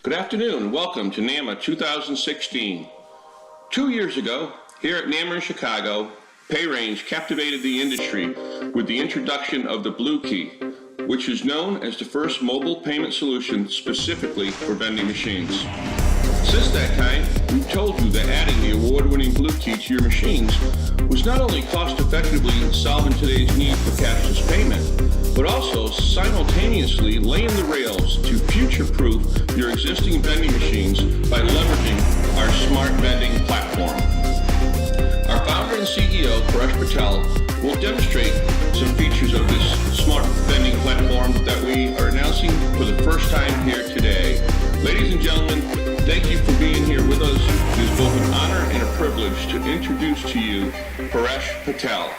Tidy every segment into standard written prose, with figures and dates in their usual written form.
Good afternoon and welcome to NAMA 2016. 2 years ago, here at NAMA in Chicago, PayRange captivated the industry with the introduction of the Blue Key, which is known as the first mobile payment solution specifically for vending machines. Since that time, we've told you that adding the award-winning Blue Key to your machines was not only cost-effectively solving today's need for cashless payment, but also simultaneously laying the rails to future-proof your existing vending machines by leveraging our smart vending platform. Our founder and CEO, Paresh Patel, will demonstrate some features of this smart vending platform that we are announcing for the first time here today. Ladies and gentlemen, thank you for being here with us. It is both an honor and a privilege to introduce to you Paresh Patel.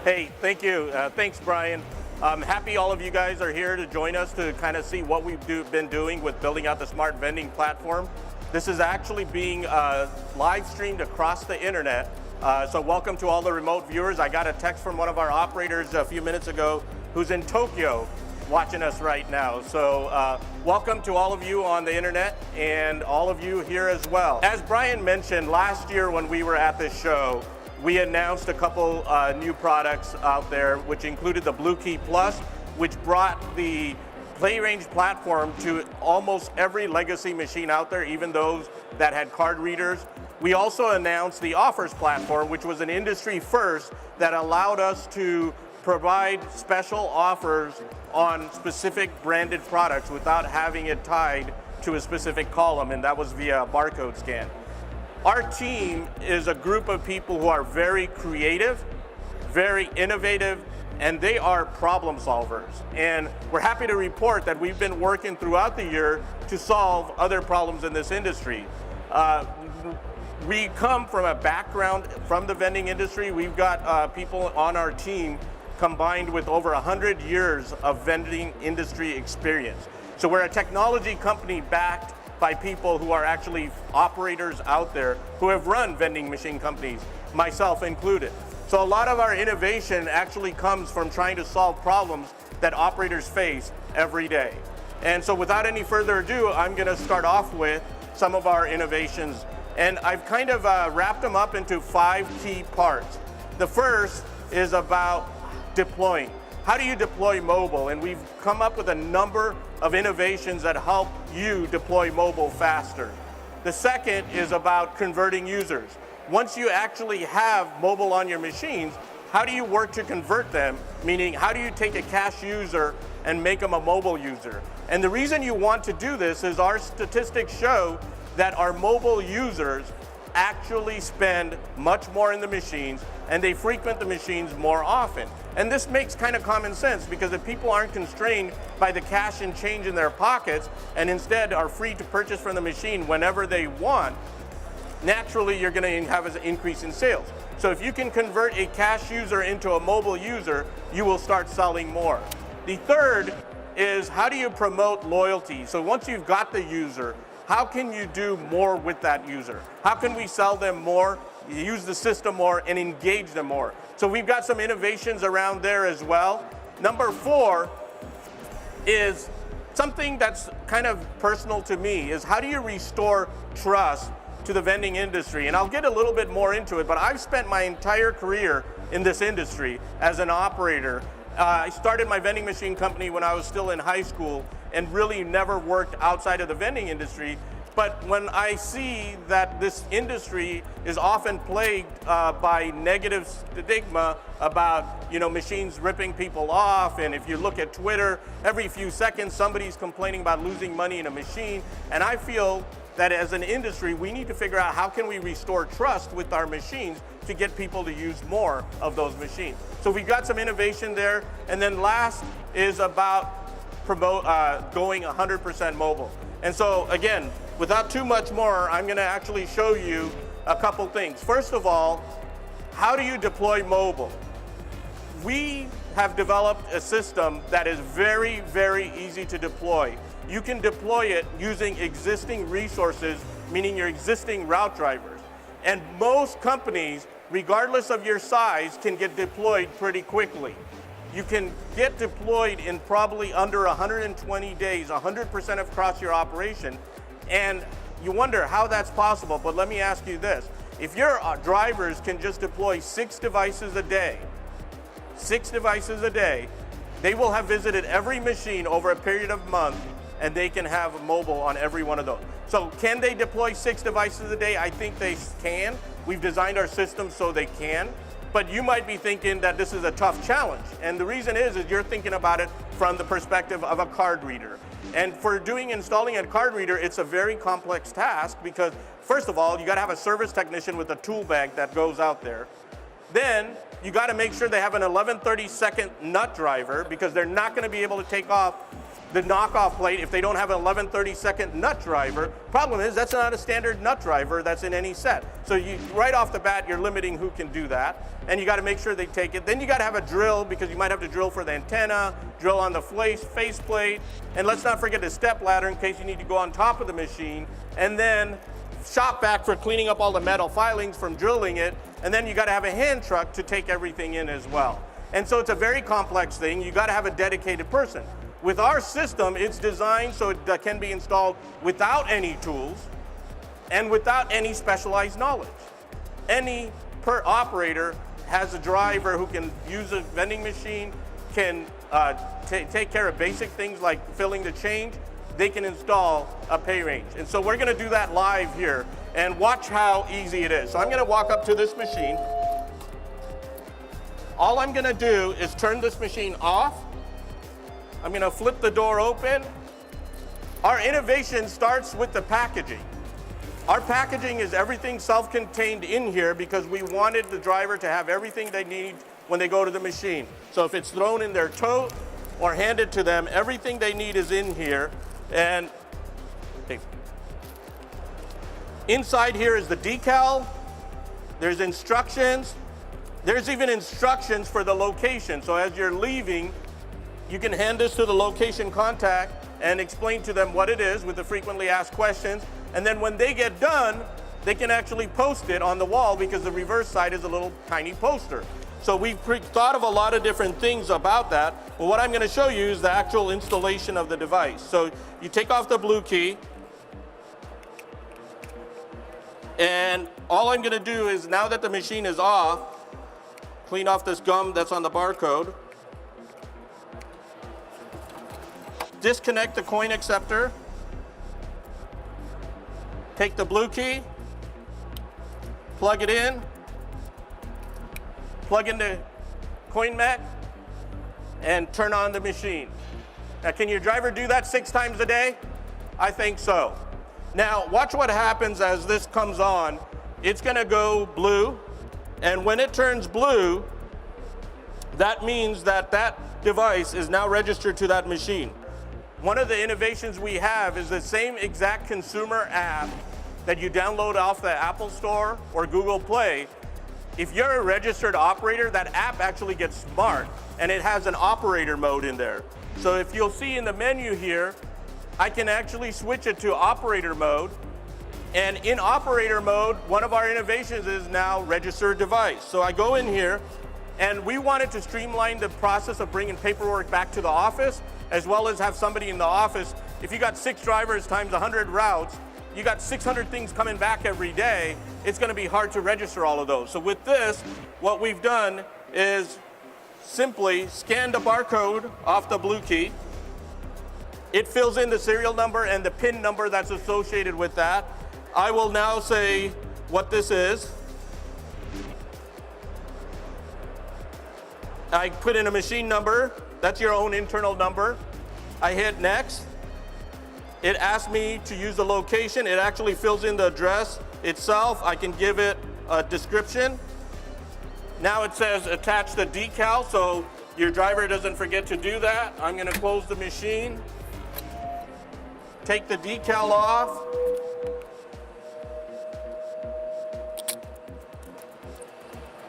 Hey, thank you. Thanks, Brian. I'm happy all of you guys are here to join us to kind of see what we've been doing with building out the smart vending platform. This is actually being live streamed across the internet. So welcome to all the remote viewers. I got a text from one of our operators a few minutes ago who's in Tokyo watching us right now. So welcome to all of you on the internet and all of you here as well. As Brian mentioned, last year when we were at this show, we announced a couple new products out there, which included the Blue Key Plus, which brought the PayRange platform to almost every legacy machine out there, even those that had card readers. We also announced the Offers platform, which was an industry first that allowed us to provide special offers on specific branded products without having it tied to a specific column, and that was via a barcode scan. Our team is a group of people who are very creative, very innovative, and they are problem solvers. And we're happy to report that we've been working throughout the year to solve other problems in this industry. We come from a background from the vending industry. We've got people on our team combined with over 100 years of vending industry experience. So we're a technology company backed by people who are actually operators out there who have run vending machine companies, myself included. So a lot of our innovation actually comes from trying to solve problems that operators face every day. And so without any further ado, I'm gonna start off with some of our innovations. And I've kind of wrapped them up into 5 key parts. The first is about deploying. How do you deploy mobile? And we've come up with a number of innovations that help you deploy mobile faster. The second is about converting users. Once you actually have mobile on your machines, how do you work to convert them? Meaning, how do you take a cash user and make them a mobile user? And the reason you want to do this is our statistics show that our mobile users actually spend much more in the machines and they frequent the machines more often. And this makes kind of common sense because if people aren't constrained by the cash and change in their pockets and instead are free to purchase from the machine whenever they want, naturally you're going to have an increase in sales. So if you can convert a cash user into a mobile user, you will start selling more. The third is how do you promote loyalty? So once you've got the user, how can you do more with that user? How can we sell them more, use the system more, and engage them more? So we've got some innovations around there as well. Number 4 is something that's kind of personal to me, is how do you restore trust to the vending industry? And I'll get a little bit more into it, but I've spent my entire career in this industry as an operator. I started my vending machine company when I was still in high school and really never worked outside of the vending industry. But when I see that this industry is often plagued by negative stigma about machines ripping people off, and if you look at Twitter, every few seconds somebody's complaining about losing money in a machine, and I feel that as an industry we need to figure out how can we restore trust with our machines to get people to use more of those machines. So we've got some innovation there, and then last is about going 100% mobile. And so again, without too much more, I'm going to actually show you a couple things. First of all, how do you deploy mobile? We have developed a system that is very, very easy to deploy. You can deploy it using existing resources, meaning your existing route drivers. And most companies, regardless of your size, can get deployed pretty quickly. you can get deployed in probably under 120 days, 100% across your operation. And you wonder how that's possible, but let me ask you this. If your drivers can just deploy 6 devices a day, 6 devices a day, they will have visited every machine over a period of a month, and they can have mobile on every one of those. So can they deploy 6 devices a day? I think they can. We've designed our system so they can. But you might be thinking that this is a tough challenge. And the reason is you're thinking about it from the perspective of a card reader. And for installing a card reader, it's a very complex task because, first of all, you gotta have a service technician with a tool bag that goes out there. Then you gotta make sure they have an 11/32 nut driver because they're not gonna be able to take off the knockoff plate if they don't have an 11/32 nut driver. Problem is, that's not a standard nut driver that's in any set. So right off the bat, you're limiting who can do that. And you gotta make sure they take it. Then you gotta have a drill because you might have to drill for the antenna, drill on the face plate, and let's not forget the step ladder in case you need to go on top of the machine, and then shop vac for cleaning up all the metal filings from drilling it, and then you gotta have a hand truck to take everything in as well. And so it's a very complex thing. You gotta have a dedicated person. With our system, it's designed so it can be installed without any tools and without any specialized knowledge. Any operator has a driver who can use a vending machine, can take care of basic things like filling the change. They can install a PayRange. And so we're gonna do that live here and watch how easy it is. So I'm gonna walk up to this machine. All I'm gonna do is turn this machine off. I'm gonna flip the door open. Our innovation starts with the packaging. Our packaging is everything self-contained in here because we wanted the driver to have everything they need when they go to the machine. So if it's thrown in their tote or handed to them, everything they need is in here. And inside here is the decal. There's instructions. There's even instructions for the location. So as you're leaving, you can hand this to the location contact and explain to them what it is with the frequently asked questions. And then when they get done, they can actually post it on the wall because the reverse side is a little tiny poster. So we've thought of a lot of different things about that. But what I'm going to show you is the actual installation of the device. So you take off the blue key. And all I'm going to do is, now that the machine is off, clean off this gum that's on the barcode. Disconnect the coin acceptor. Take the blue key, plug it in, plug in the coin mech, and turn on the machine. Now, can your driver do that 6 times a day? I think so. Now, watch what happens as this comes on. It's gonna go blue, and when it turns blue, that means that that device is now registered to that machine. One of the innovations we have is the same exact consumer app that you download off the Apple Store or Google Play. If you're a registered operator, that app actually gets smart and it has an operator mode in there. So if you'll see in the menu here, I can actually switch it to operator mode. And in operator mode, one of our innovations is now registered device. So I go in here, and we wanted to streamline the process of bringing paperwork back to the office, as well as have somebody in the office. If you got 6 drivers times 100 routes, you got 600 things coming back every day, it's gonna be hard to register all of those. So with this, what we've done is simply scan the barcode off the blue key. It fills in the serial number and the PIN number that's associated with that. I will now say what this is. I put in a machine number. That's your own internal number. I hit next. It asks me to use the location. It actually fills in the address itself. I can give it a description. Now it says attach the decal, so your driver doesn't forget to do that. I'm gonna close the machine. Take the decal off.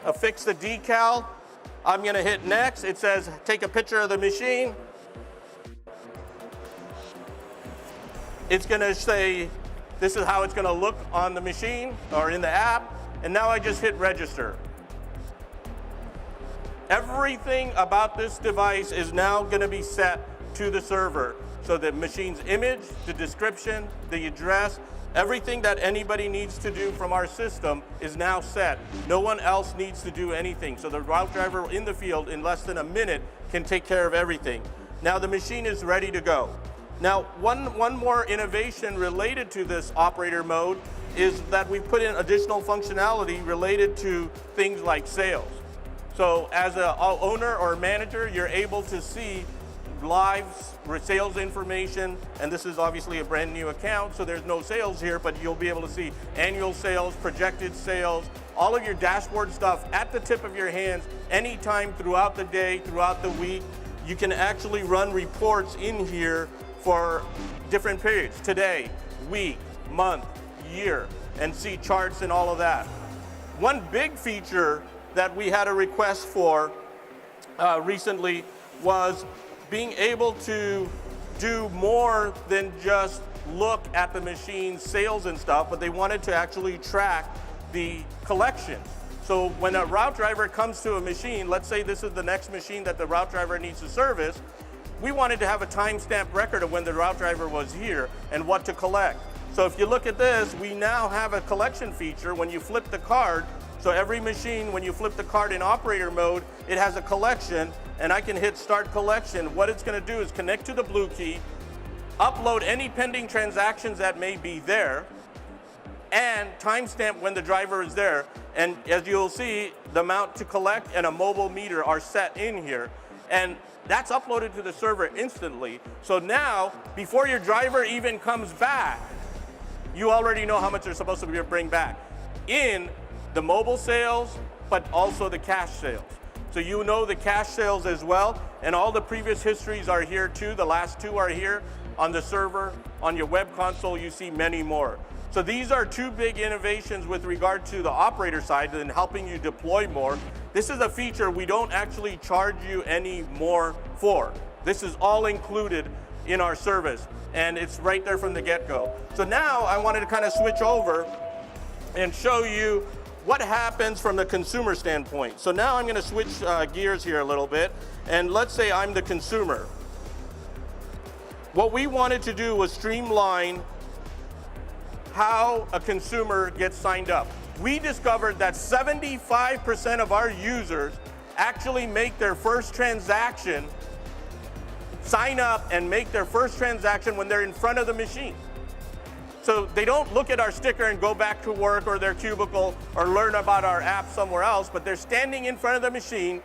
Affix the decal. I'm gonna hit next. It says take a picture of the machine. It's gonna say this is how it's gonna look on the machine or in the app. And now I just hit register. Everything about this device is now going to be set to the server. So the machine's image, the description, the address, everything that anybody needs to do from our system is now set. No one else needs to do anything. So the route driver in the field in less than a minute can take care of everything. Now the machine is ready to go. Now one more innovation related to this operator mode is that we've put in additional functionality related to things like sales. So as an owner or manager, you're able to see live sales information, and this is obviously a brand new account, so there's no sales here, but you'll be able to see annual sales, projected sales, all of your dashboard stuff at the tip of your hands, anytime throughout the day, throughout the week. You can actually run reports in here for different periods, today, week, month, year, and see charts and all of that. One big feature that we had a request for recently was being able to do more than just look at the machine's sales and stuff, but they wanted to actually track the collections. So when a route driver comes to a machine, let's say this is the next machine that the route driver needs to service, we wanted to have a timestamp record of when the route driver was here and what to collect. So if you look at this, we now have a collection feature when you flip the card. So every machine, when you flip the card in operator mode, it has a collection, and I can hit start collection. What it's going to do is connect to the blue key, upload any pending transactions that may be there, and timestamp when the driver is there. And as you'll see, the amount to collect and a mobile meter are set in here. And that's uploaded to the server instantly. So now, before your driver even comes back, you already know how much they're supposed to bring back in the mobile sales, but also the cash sales. So you know the cash sales as well, and all the previous histories are here too. The last two are here on the server. On your web console, you see many more. So these are two big innovations with regard to the operator side and helping you deploy more. This is a feature we don't actually charge you any more for. This is all included in our service, and it's right there from the get-go. So now I wanted to kind of switch over and show you what happens from the consumer standpoint. So now I'm going to switch gears here a little bit, and let's say I'm the consumer. What we wanted to do was streamline how a consumer gets signed up. We discovered that 75% of our users actually make their first transaction, sign up and make their first transaction when they're in front of the machine. So they don't look at our sticker and go back to work or their cubicle or learn about our app somewhere else, but they're standing in front of the machine,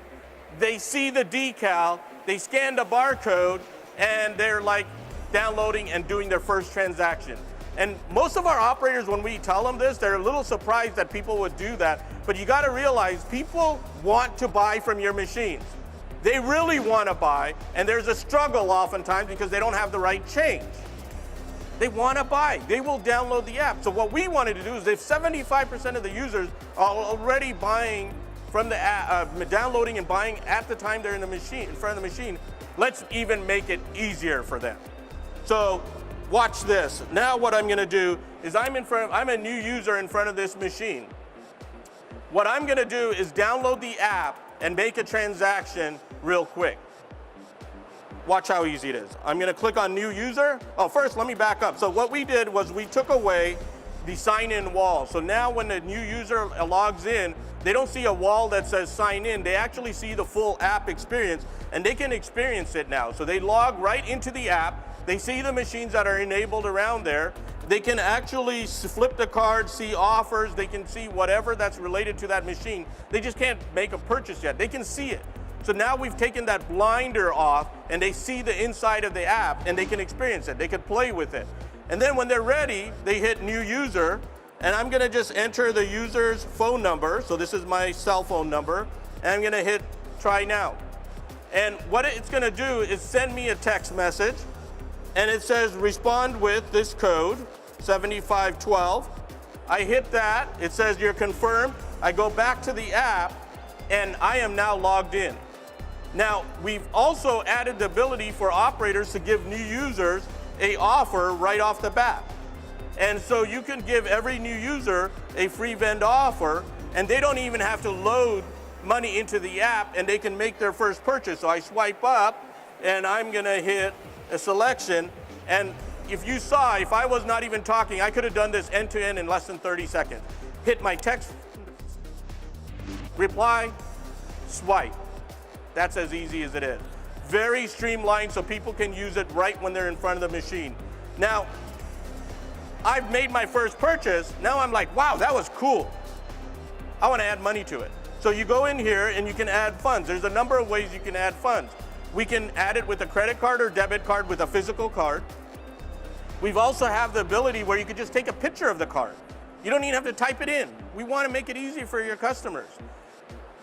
they see the decal, they scan the barcode, and they're like downloading and doing their first transaction. And most of our operators, when we tell them this, they're a little surprised that people would do that. But you got to realize people want to buy from your machines. They really want to buy, and there's a struggle oftentimes because they don't have the right change. They want to buy. They will download the app. So what we wanted to do is if 75% of the users are already buying from the app, downloading and buying at the time they're in the machine, in front of the machine, let's even make it easier for them. So watch this. Now what I'm going to do is I'm a new user in front of this machine. What I'm going to do is download the app and make a transaction real quick. Watch how easy it is. I'm going to click on new user. Oh, first let me back up. So what we did was we took away the sign-in wall. So now when the new user logs in, they don't see a wall that says sign in. They actually see the full app experience, and they can experience it now. So they log right into the app. They see the machines that are enabled around there. They can actually flip the card, see offers. They can see whatever that's related to that machine. They just can't make a purchase yet. They can see it. So now we've taken that blinder off, and they see the inside of the app, and they can experience it. They can play with it. And then when they're ready, they hit new user, and I'm going to just enter the user's phone number. So this is my cell phone number, and I'm going to hit try now. And what it's going to do is send me a text message, and it says respond with this code, 7512. I hit that. It says you're confirmed. I go back to the app, and I am now logged in. Now, we've also added the ability for operators to give new users an offer right off the bat. And so you can give every new user a free vend offer, and they don't even have to load money into the app and they can make their first purchase. So I swipe up and I'm gonna hit a selection, and if you saw, if I was not even talking, I could have done this end to end in less than 30 seconds. Hit my text, reply, swipe. That's as easy as it is. Very streamlined so people can use it right when they're in front of the machine. Now, I've made my first purchase. Now I'm like, wow, that was cool. I want to add money to it. So you go in here and you can add funds. There's a number of ways you can add funds. We can add it with a credit card or debit card with a physical card. We've also have the ability where you could just take a picture of the card. You don't even have to type it in. We want to make it easy for your customers.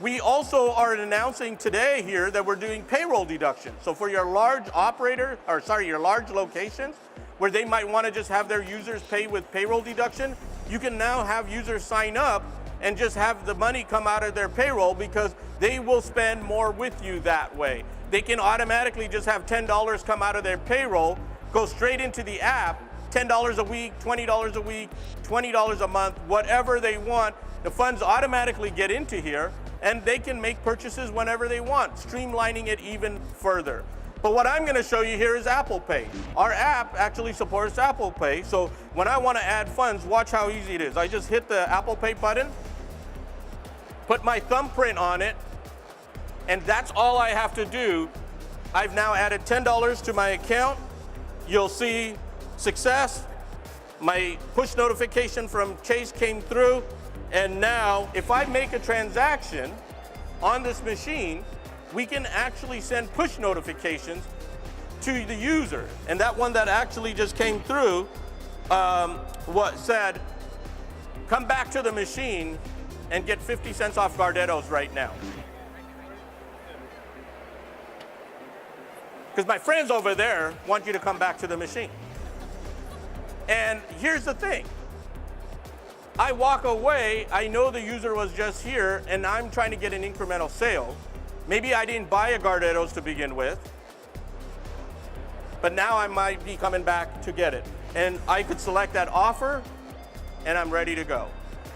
We also are announcing today here that we're doing payroll deduction. So for your large operator, or sorry, your large locations, where they might want to just have their users pay with payroll deduction, you can now have users sign up and just have the money come out of their payroll because they will spend more with you that way. They can automatically just have $10 come out of their payroll, go straight into the app, $10 a week, $20 a week, $20 a month, whatever they want. The funds automatically get into here and they can make purchases whenever they want, streamlining it even further. But what I'm gonna show you here is Apple Pay. Our app actually supports Apple Pay, so when I wanna add funds, watch how easy it is. I just hit the Apple Pay button, put my thumbprint on it, and that's all I have to do. I've now added $10 to my account. You'll see success. My push notification from Chase came through, and now if I make a transaction on this machine, we can actually send push notifications to the user. And that one that actually just came through what said, come back to the machine and get 50 cents off Gardettos right now. Because my friends over there want you to come back to the machine. And here's the thing. I walk away, I know the user was just here, and I'm trying to get an incremental sale. Maybe I didn't buy a Gardettos to begin with, but now I might be coming back to get it. And I could select that offer, and I'm ready to go.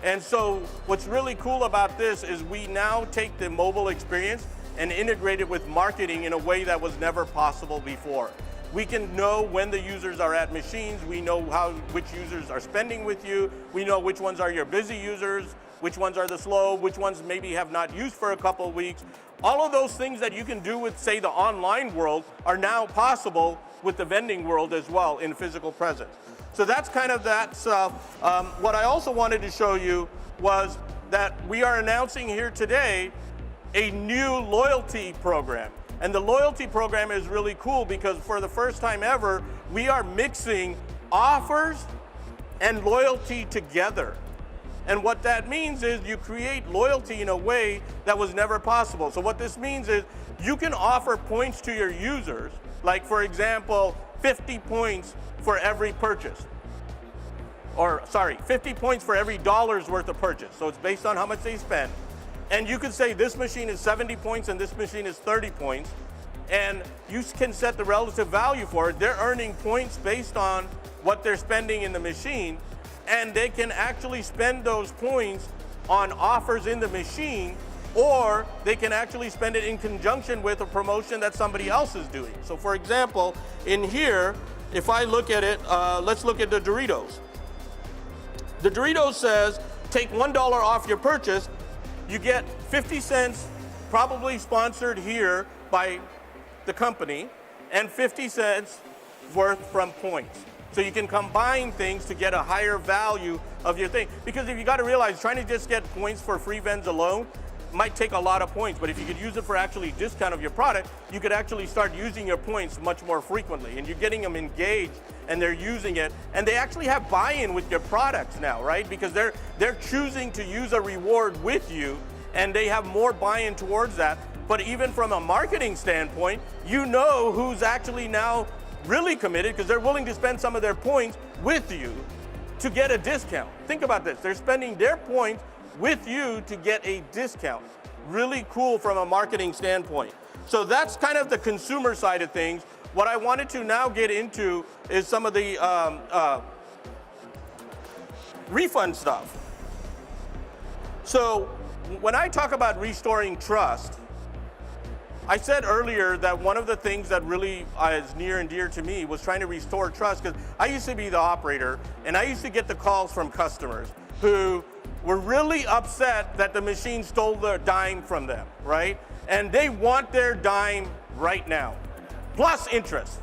And so what's really cool about this is we now take the mobile experience and integrate it with marketing in a way that was never possible before. We can know when the users are at machines, we know which users are spending with you, we know which ones are your busy users, which ones are the slow, which ones maybe have not used for a couple of weeks. All of those things that you can do with, say, the online world are now possible with the vending world as well in physical presence. So that's kind of that stuff. What I also wanted to show you was that we are announcing here today a new loyalty program. And the loyalty program is really cool because for the first time ever, we are mixing offers and loyalty together. And what that means is you create loyalty in a way that was never possible. So what this means is you can offer points to your users, like for example, 50 points for every purchase. Or sorry, 50 points for every $1 worth of purchase. So it's based on how much they spend. And you could say this machine is 70 points and this machine is 30 points. And you can set the relative value for it. They're earning points based on what they're spending in the machine. And they can actually spend those points on offers in the machine, or they can actually spend it in conjunction with a promotion that somebody else is doing. So for example, in here, if I look at it, let's look at the Doritos. The Doritos says, take $1 off your purchase, you get 50 cents, probably sponsored here by the company, and 50 cents worth from points. So you can combine things to get a higher value of your thing. Because if you got to realize, trying to just get points for free vends alone might take a lot of points, but if you could use it for actually discount of your product, you could actually start using your points much more frequently, and you're getting them engaged and they're using it, and they actually have buy-in with your products now, right? Because they're choosing to use a reward with you, and they have more buy-in towards that. But even from a marketing standpoint, you know who's actually now really committed because they're willing to spend some of their points with you to get a discount. Think about this, they're spending their points with you to get a discount. Really cool from a marketing standpoint. So that's kind of the consumer side of things. What I wanted to now get into is some of the refund stuff. So when I talk about restoring trust, I said earlier that one of the things that really is near and dear to me was trying to restore trust, because I used to be the operator and I used to get the calls from customers who were really upset that the machine stole their dime from them, right? And they want their dime right now, plus interest,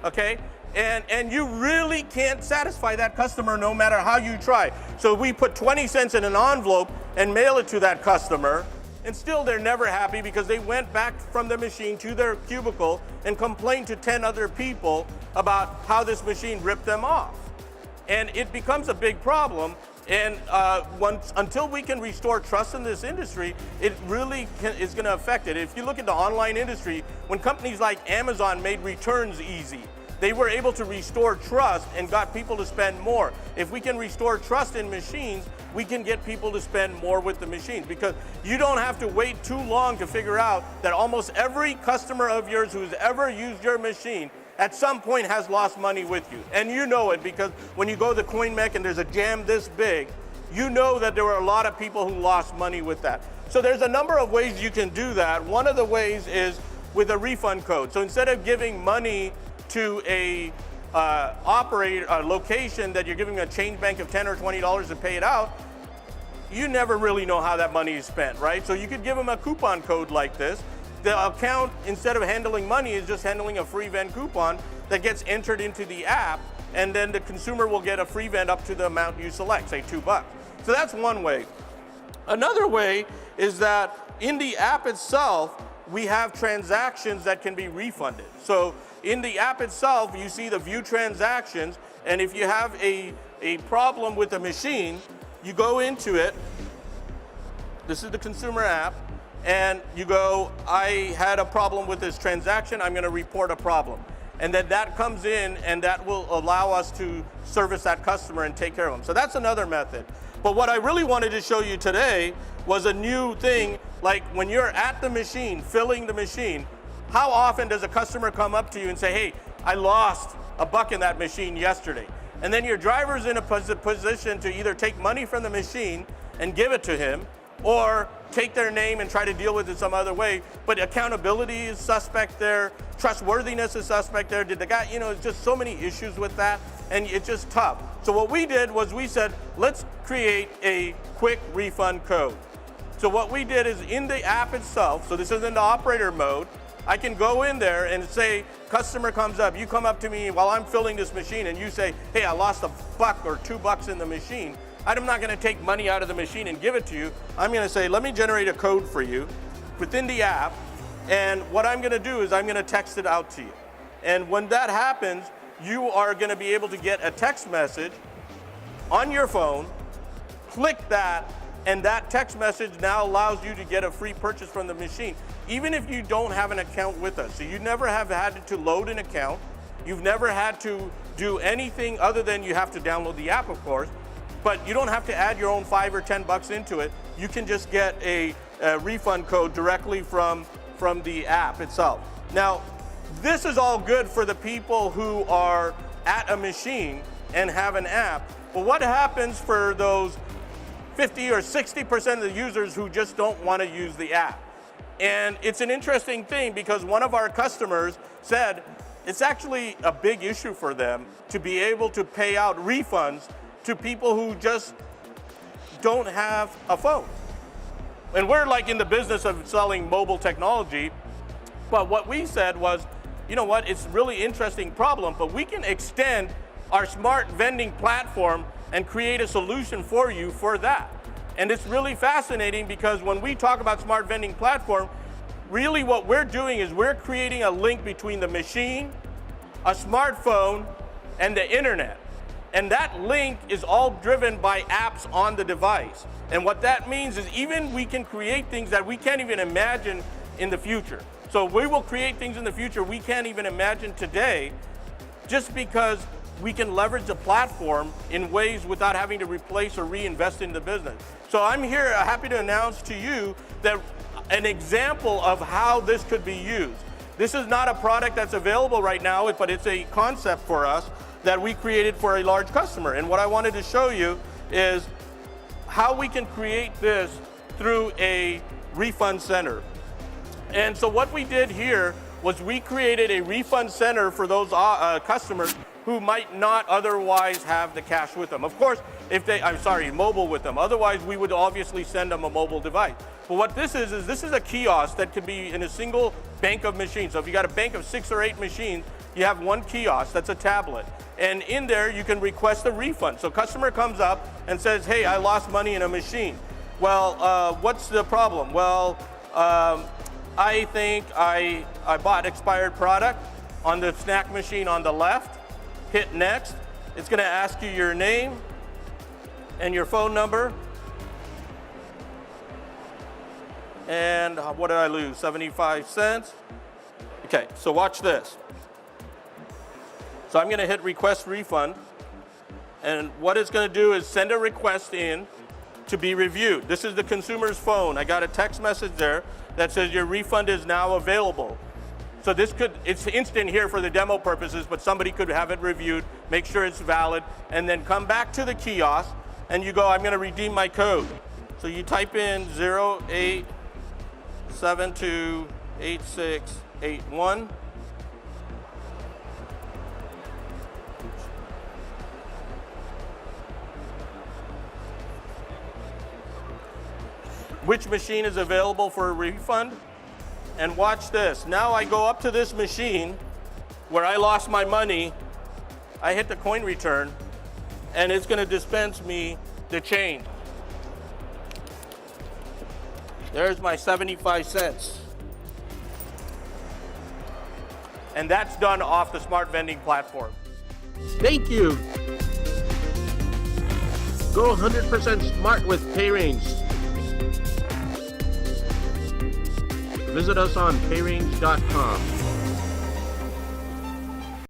okay? And you really can't satisfy that customer no matter how you try. So we put 20 cents in an envelope and mail it to that customer, and still they're never happy because they went back from the machine to their cubicle and complained to 10 other people about how this machine ripped them off. And it becomes a big problem. And until we can restore trust in this industry, it really is going to affect it. If you look at the online industry, when companies like Amazon made returns easy, they were able to restore trust and got people to spend more. If we can restore trust in machines, we can get people to spend more with the machines, because you don't have to wait too long to figure out that almost every customer of yours who's ever used your machine at some point has lost money with you. And you know it, because when you go to CoinMech and there's a jam this big, you know that there were a lot of people who lost money with that. So there's a number of ways you can do that. One of the ways is with a refund code. So instead of giving money to a location that you're giving a change bank of $10 or $20 to pay it out, you never really know how that money is spent, right? So you could give them a coupon code like this. The account, instead of handling money, is just handling a free vend coupon that gets entered into the app, and then the consumer will get a free vend up to the amount you select, say $2. So that's one way. Another way is that in the app itself, we have transactions that can be refunded. So in the app itself, you see the view transactions, and if you have a problem with the machine, you go into it. This is the consumer app, and you go, I had a problem with this transaction, I'm gonna report a problem. And then that comes in, and that will allow us to service that customer and take care of them. So that's another method. But what I really wanted to show you today was a new thing, like when you're at the machine, filling the machine, how often does a customer come up to you and say, hey, I lost $1 in that machine yesterday? And then your driver's in a position to either take money from the machine and give it to him, or take their name and try to deal with it some other way. But accountability is suspect there, trustworthiness is suspect there. Did the guy, it's just so many issues with that, and it's just tough. So what we did was we said, let's create a quick refund code. So what we did is in the app itself, so this is in the operator mode, I can go in there and say, customer comes up, you come up to me while I'm filling this machine and you say, hey, I lost $1 or $2 in the machine. I'm not gonna take money out of the machine and give it to you. I'm gonna say, let me generate a code for you within the app, and what I'm gonna do is I'm gonna text it out to you. And when that happens, you are gonna be able to get a text message on your phone, click that, and that text message now allows you to get a free purchase from the machine, even if you don't have an account with us. So you never have had to load an account. You've never had to do anything other than you have to download the app, of course, but you don't have to add your own $5 or $10 into it. You can just get a refund code directly from the app itself. Now, this is all good for the people who are at a machine and have an app, but what happens for those 50 or 60% of the users who just don't want to use the app? And it's an interesting thing, because one of our customers said it's actually a big issue for them to be able to pay out refunds to people who just don't have a phone. And we're like in the business of selling mobile technology, but what we said was, you know what, it's a really interesting problem, but we can extend our smart vending platform and create a solution for you for that. And it's really fascinating, because when we talk about smart vending platform, really what we're doing is we're creating a link between the machine, a smartphone, and the internet. And that link is all driven by apps on the device. And what that means is even we can create things that we can't even imagine in the future. So we will create things in the future we can't even imagine today, just because we can leverage the platform in ways without having to replace or reinvest in the business. So I'm here happy to announce to you that an example of how this could be used. This is not a product that's available right now, but it's a concept for us that we created for a large customer. And what I wanted to show you is how we can create this through a Refund Center. And so what we did here was we created a Refund Center for those customers who might not otherwise have the cash with them. Of course, if they, mobile with them. Otherwise, we would obviously send them a mobile device. But what this is a kiosk that could be in a single bank of machines. So if you got a bank of 6 or 8 machines, you have one kiosk, that's a tablet. And in there, you can request a refund. So customer comes up and says, hey, I lost money in a machine. Well, what's the problem? Well, I think I bought expired product on the snack machine on the left. Hit next. It's going to ask you your name and your phone number. And what did I lose? 75 cents. Okay, so watch this. So I'm going to hit request refund. And what it's going to do is send a request in to be reviewed. This is the consumer's phone. I got a text message there that says your refund is now available. So it's instant here for the demo purposes, but somebody could have it reviewed, make sure it's valid, and then come back to the kiosk and you go, I'm going to redeem my code. So you type in 08728681. Which machine is available for a refund? And watch this. Now I go up to this machine where I lost my money. I hit the coin return, and it's going to dispense me the change. There's my 75 cents. And that's done off the smart vending platform. Thank you. Go 100% smart with PayRange. Visit us on PayRange.com.